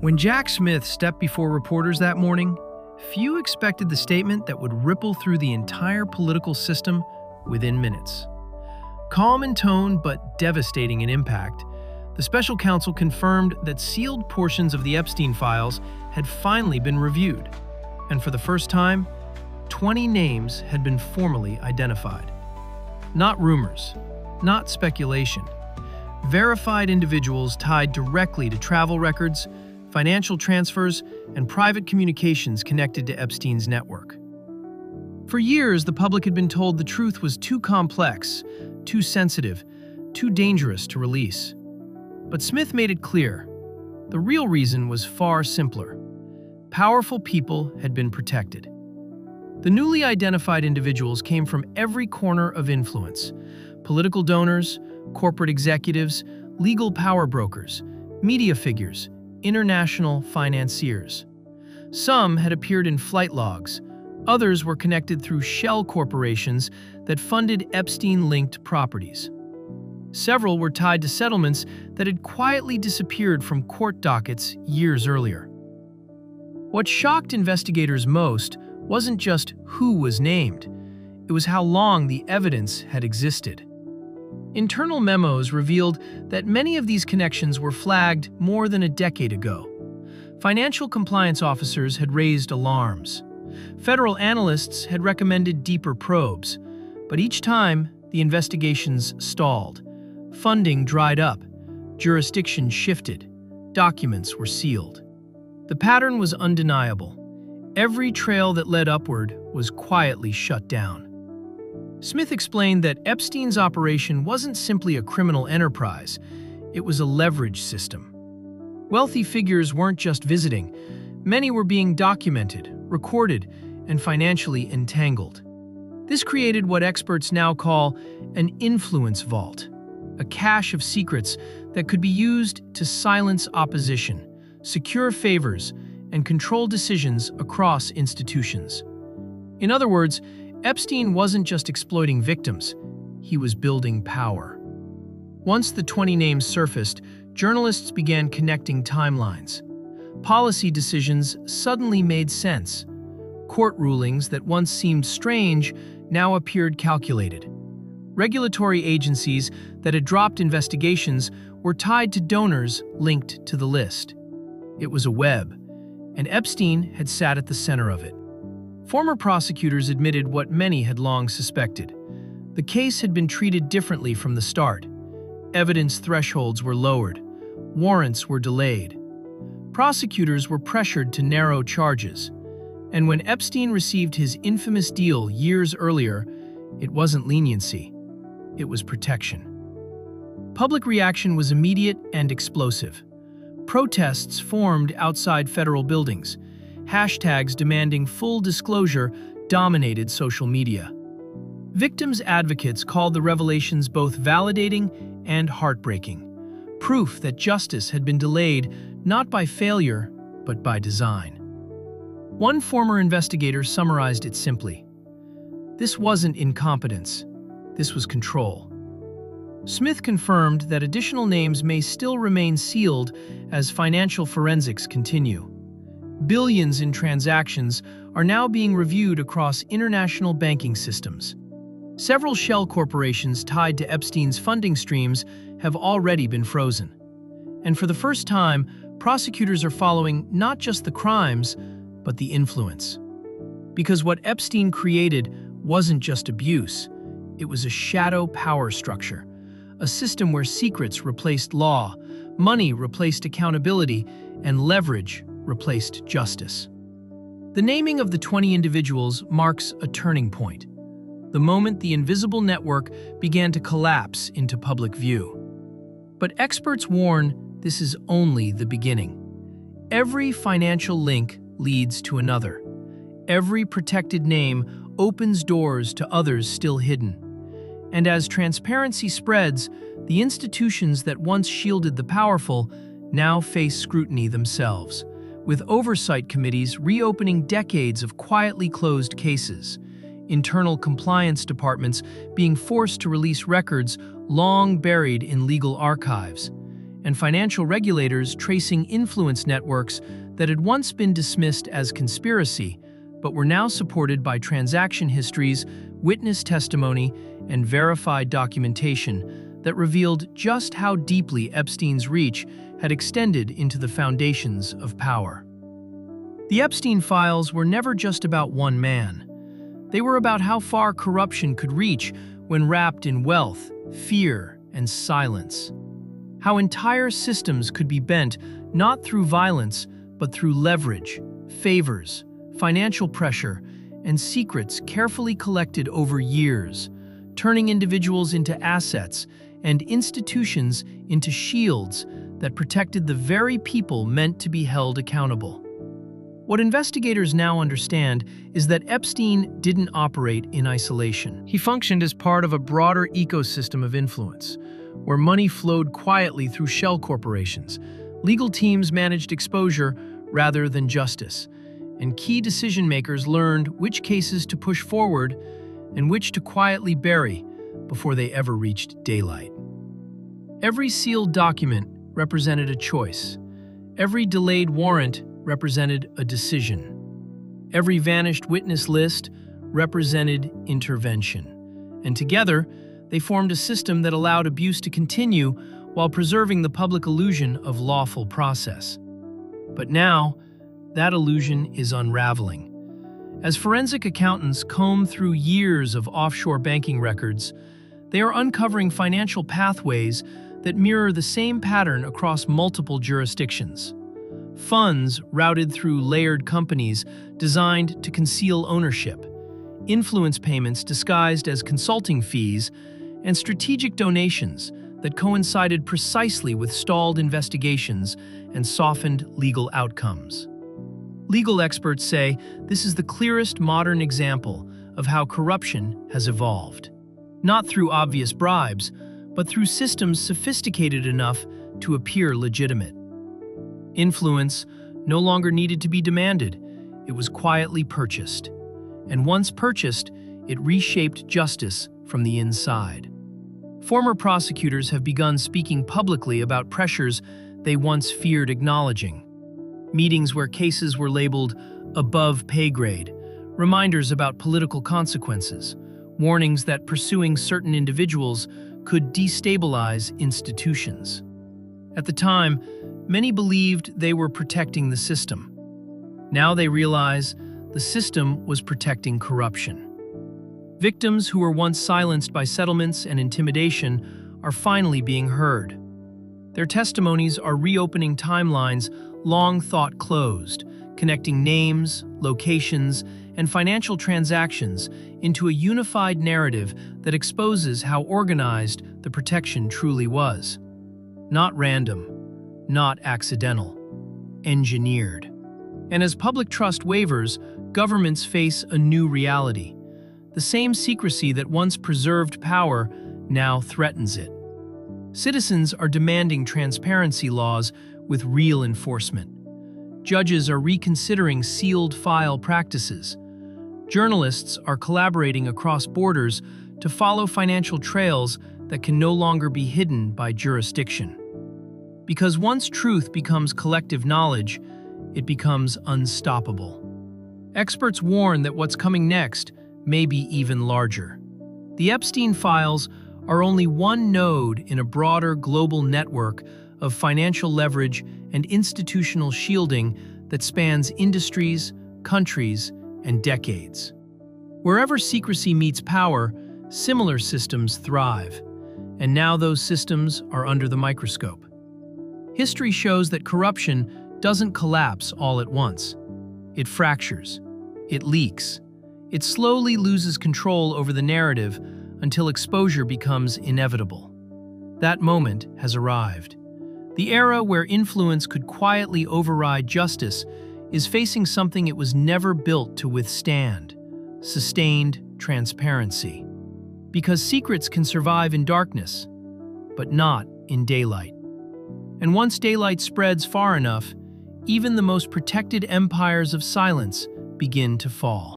When Jack Smith stepped before reporters that morning, few expected the statement that would ripple through the entire political system within minutes. Calm in tone but devastating in impact, the special counsel confirmed that sealed portions of the Epstein files had finally been reviewed, and for the first time, 20 names had been formally identified. Not rumors, not speculation. Verified individuals tied directly to travel records, financial transfers, and private communications connected to Epstein's network. For years, the public had been told the truth was too complex, too sensitive, too dangerous to release. But Smith made it clear. The real reason was far simpler. Powerful people had been protected. The newly identified individuals came from every corner of influence: political donors, corporate executives, legal power brokers, media figures, international financiers. Some had appeared in flight logs. Others were connected through shell corporations that funded Epstein-linked properties. Several were tied to settlements that had quietly disappeared from court dockets years earlier. What shocked investigators most wasn't just who was named, it was how long the evidence had existed. Internal memos revealed that many of these connections were flagged more than a decade ago. Financial compliance officers had raised alarms. Federal analysts had recommended deeper probes, but each time the investigations stalled. Funding dried up, jurisdiction shifted, documents were sealed. The pattern was undeniable. Every trail that led upward was quietly shut down. Smith explained that Epstein's operation wasn't simply a criminal enterprise, it was a leverage system. Wealthy figures weren't just visiting, many were being documented, recorded, and financially entangled. This created what experts now call an influence vault, a cache of secrets that could be used to silence opposition, secure favors, and control decisions across institutions. In other words, Epstein wasn't just exploiting victims, he was building power. Once the 20 names surfaced, journalists began connecting timelines. Policy decisions suddenly made sense. Court rulings that once seemed strange now appeared calculated. Regulatory agencies that had dropped investigations were tied to donors linked to the list. It was a web, and Epstein had sat at the center of it. Former prosecutors admitted what many had long suspected. The case had been treated differently from the start. Evidence thresholds were lowered. Warrants were delayed. Prosecutors were pressured to narrow charges. And when Epstein received his infamous deal years earlier, it wasn't leniency. It was protection. Public reaction was immediate and explosive. Protests formed outside federal buildings. Hashtags demanding full disclosure dominated social media. Victims' advocates called the revelations both validating and heartbreaking, proof that justice had been delayed not by failure, but by design. One former investigator summarized it simply: "This wasn't incompetence, this was control." Smith confirmed that additional names may still remain sealed as financial forensics continue. Billions in transactions are now being reviewed across international banking systems. Several shell corporations tied to Epstein's funding streams have already been frozen. And for the first time, prosecutors are following not just the crimes, but the influence. Because what Epstein created wasn't just abuse, it was a shadow power structure, a system where secrets replaced law, money replaced accountability, and leverage replaced justice. The naming of the 20 individuals marks a turning point, the moment the invisible network began to collapse into public view. But experts warn this is only the beginning. Every financial link leads to another. Every protected name opens doors to others still hidden. And as transparency spreads, the institutions that once shielded the powerful now face scrutiny themselves, with oversight committees reopening decades of quietly closed cases, internal compliance departments being forced to release records long buried in legal archives, and financial regulators tracing influence networks that had once been dismissed as conspiracy, but were now supported by transaction histories, witness testimony, and verified documentation that revealed just how deeply Epstein's reach had extended into the foundations of power. The Epstein files were never just about one man. They were about how far corruption could reach when wrapped in wealth, fear, and silence. How entire systems could be bent not through violence, but through leverage, favors, financial pressure, and secrets carefully collected over years, turning individuals into assets and institutions into shields that protected the very people meant to be held accountable. What investigators now understand is that Epstein didn't operate in isolation. He functioned as part of a broader ecosystem of influence, where money flowed quietly through shell corporations. Legal teams managed exposure rather than justice, and key decision-makers learned which cases to push forward and which to quietly bury before they ever reached daylight. Every sealed document represented a choice. Every delayed warrant represented a decision. Every vanished witness list represented intervention. And together, they formed a system that allowed abuse to continue while preserving the public illusion of lawful process. But now, that illusion is unraveling. As forensic accountants comb through years of offshore banking records, they are uncovering financial pathways that mirror the same pattern across multiple jurisdictions. Funds routed through layered companies designed to conceal ownership, influence payments disguised as consulting fees, and strategic donations that coincided precisely with stalled investigations and softened legal outcomes. Legal experts say this is the clearest modern example of how corruption has evolved. Not through obvious bribes, but through systems sophisticated enough to appear legitimate. Influence no longer needed to be demanded, it was quietly purchased. And once purchased, it reshaped justice from the inside. Former prosecutors have begun speaking publicly about pressures they once feared acknowledging. Meetings where cases were labeled above pay grade, reminders about political consequences, warnings that pursuing certain individuals could destabilize institutions. At the time, many believed they were protecting the system. Now they realize the system was protecting corruption. Victims who were once silenced by settlements and intimidation are finally being heard. Their testimonies are reopening timelines long thought closed, connecting names, locations, and financial transactions into a unified narrative that exposes how organized the protection truly was. Not random, not accidental, engineered. And as public trust wavers, governments face a new reality. The same secrecy that once preserved power now threatens it. Citizens are demanding transparency laws with real enforcement. Judges are reconsidering sealed file practices. Journalists are collaborating across borders to follow financial trails that can no longer be hidden by jurisdiction. Because once truth becomes collective knowledge, it becomes unstoppable. Experts warn that what's coming next may be even larger. The Epstein files are only one node in a broader global network of financial leverage and institutional shielding that spans industries, countries, and decades. Wherever secrecy meets power, similar systems thrive, and now those systems are under the microscope. History shows that corruption doesn't collapse all at once. It fractures, it leaks, it slowly loses control over the narrative until exposure becomes inevitable. That moment has arrived. The era where influence could quietly override justice is facing something it was never built to withstand: sustained transparency. Because secrets can survive in darkness, but not in daylight. And once daylight spreads far enough, even the most protected empires of silence begin to fall.